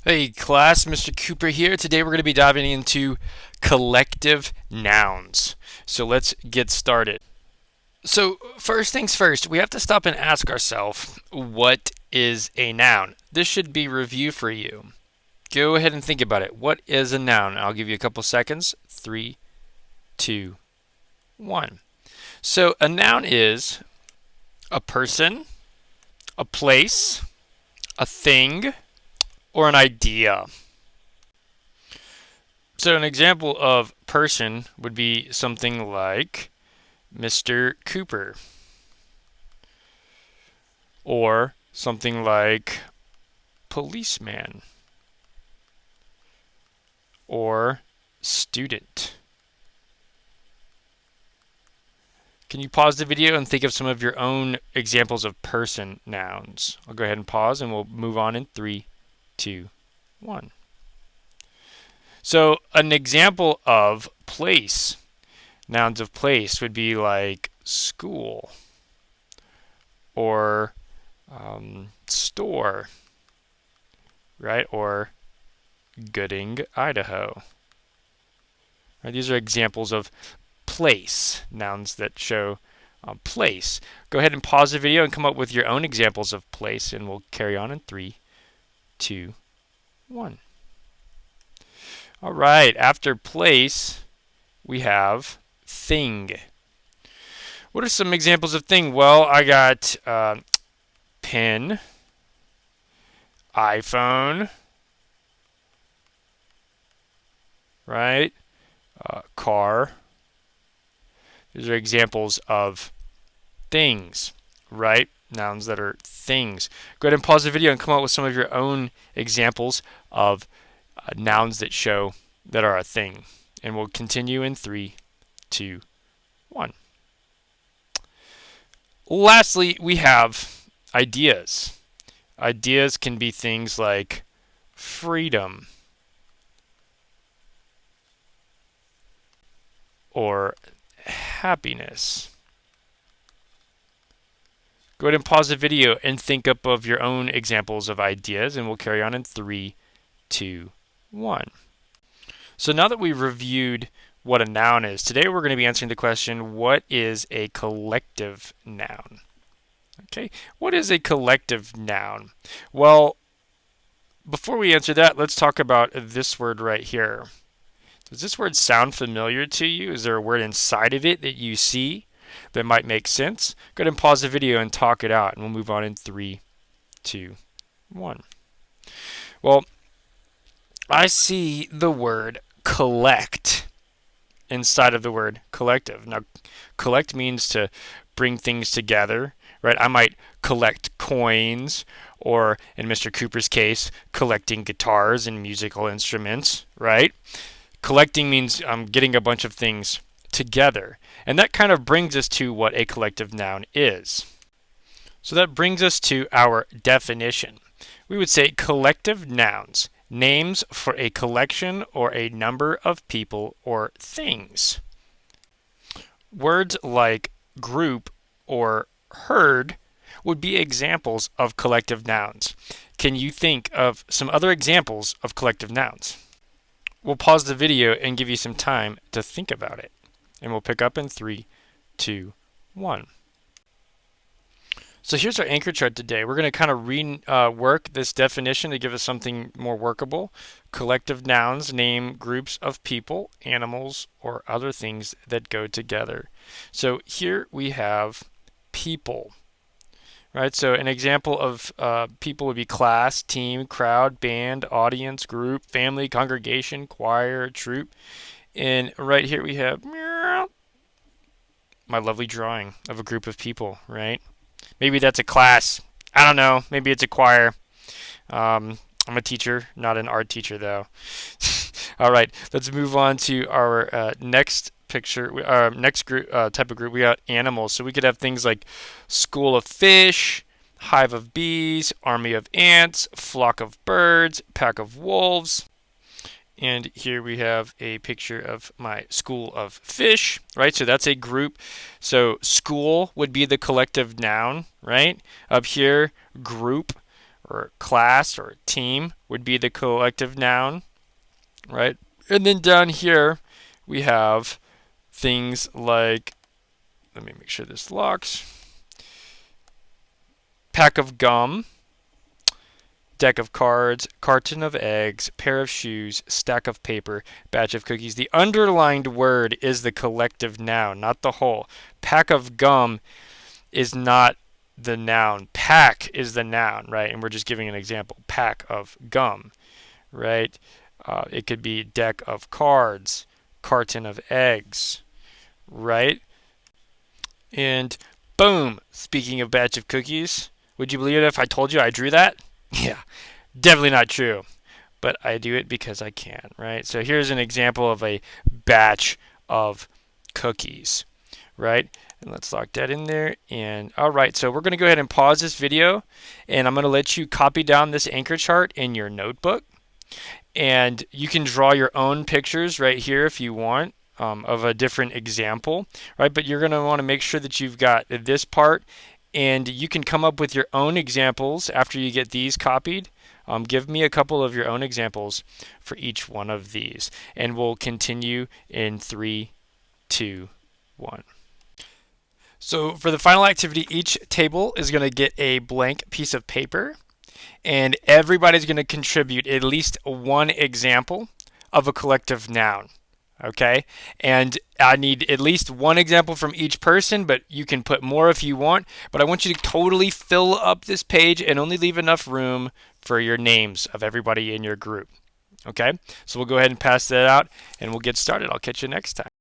Hey class, Mr. Cooper here. Today we're going to be diving into collective nouns. So let's get started. So first things first, we have to stop and ask ourselves, what is a noun? This should be review for you. Go ahead and think about it. What is a noun? I'll give you a couple seconds. 3, 2, 1. So a noun is a person, a place, a thing, or an idea. So an example of person would be something like Mr. Cooper, or something like policeman, or student. Can you pause the video and think of some of your own examples of person nouns? I'll go ahead and pause and we'll move on in 3, 2, 1. So an example of place, nouns of place would be like school, or store, right? Or Gooding, Idaho. Right, these are examples of place, nouns that show place. Go ahead and pause the video and come up with your own examples of place, and we'll carry on in 3, 2, 1. All right, after place, we have thing. What are some examples of thing? Well, I got pen, iPhone, right? Car. These are examples of things, right? Nouns that are things. Go ahead and pause the video and come up with some of your own examples of nouns that show that are a thing. And we'll continue in 3, 2, 1. Lastly, we have ideas. Ideas can be things like freedom, or happiness. Go ahead and pause the video and think up of your own examples of ideas, and we'll carry on in 3, 2, 1. So now that we've reviewed what a noun is, today we're going to be answering the question, what is a collective noun? Okay, what is a collective noun? Well, before we answer that, let's talk about this word right here. Does this word sound familiar to you? Is there a word inside of it that you see that might make sense? Go ahead and pause the video and talk it out, and we'll move on in 3, 2, 1. Well, I see the word collect inside of the word collective. Now, collect means to bring things together, right? I might collect coins, or in Mr. Cooper's case, collecting guitars and musical instruments, right? Collecting means getting a bunch of things together. And that kind of brings us to what a collective noun is. So that brings us to our definition. We would say collective nouns, names for a collection or a number of people or things. Words like group or herd would be examples of collective nouns. Can you think of some other examples of collective nouns? We'll pause the video and give you some time to think about it. And we'll pick up in 3, 2, 1. So here's our anchor chart today. We're going to kind of rework this definition to give us something more workable. Collective nouns name groups of people, animals, or other things that go together. So here we have people. Right, so an example of people would be class, team, crowd, band, audience, group, family, congregation, choir, troop. And right here we have my lovely drawing of a group of people, right? Maybe that's a class. I don't know. Maybe it's a choir. I'm a teacher, not an art teacher, though. All right, let's move on to our next picture. Our next group, type of group, we got animals. So we could have things like school of fish, hive of bees, army of ants, flock of birds, pack of wolves. And here we have a picture of my school of fish, right? So that's a group. So school would be the collective noun, right? Up here, group or class or team would be the collective noun, right? And then down here we have things like, let me make sure this locks, pack of gum, deck of cards, carton of eggs, pair of shoes, stack of paper, batch of cookies. The underlined word is the collective noun, not the whole. Pack of gum is not the noun. Pack is the noun, right? And we're just giving an example. Pack of gum, right? It could be deck of cards, carton of eggs, right? And boom, speaking of batch of cookies, would you believe it if I told you I drew that? Yeah, definitely not true. But I do it because I can, right? So here's an example of a batch of cookies, right? And let's lock that in there. And all right, so we're going to go ahead and pause this video, and I'm going to let you copy down this anchor chart in your notebook. And you can draw your own pictures right here if you want, of a different example, right? But you're going to want to make sure that you've got this part, and you can come up with your own examples after you get these copied. Give me a couple of your own examples for each one of these, and we'll continue in 3, 2, 1. So for the final activity, each table is going to get a blank piece of paper, and everybody's going to contribute at least one example of a collective noun. Okay, and I need at least one example from each person, but you can put more if you want. But I want you to totally fill up this page and only leave enough room for your names of everybody in your group. Okay, so we'll go ahead and pass that out, and we'll get started. I'll catch you next time.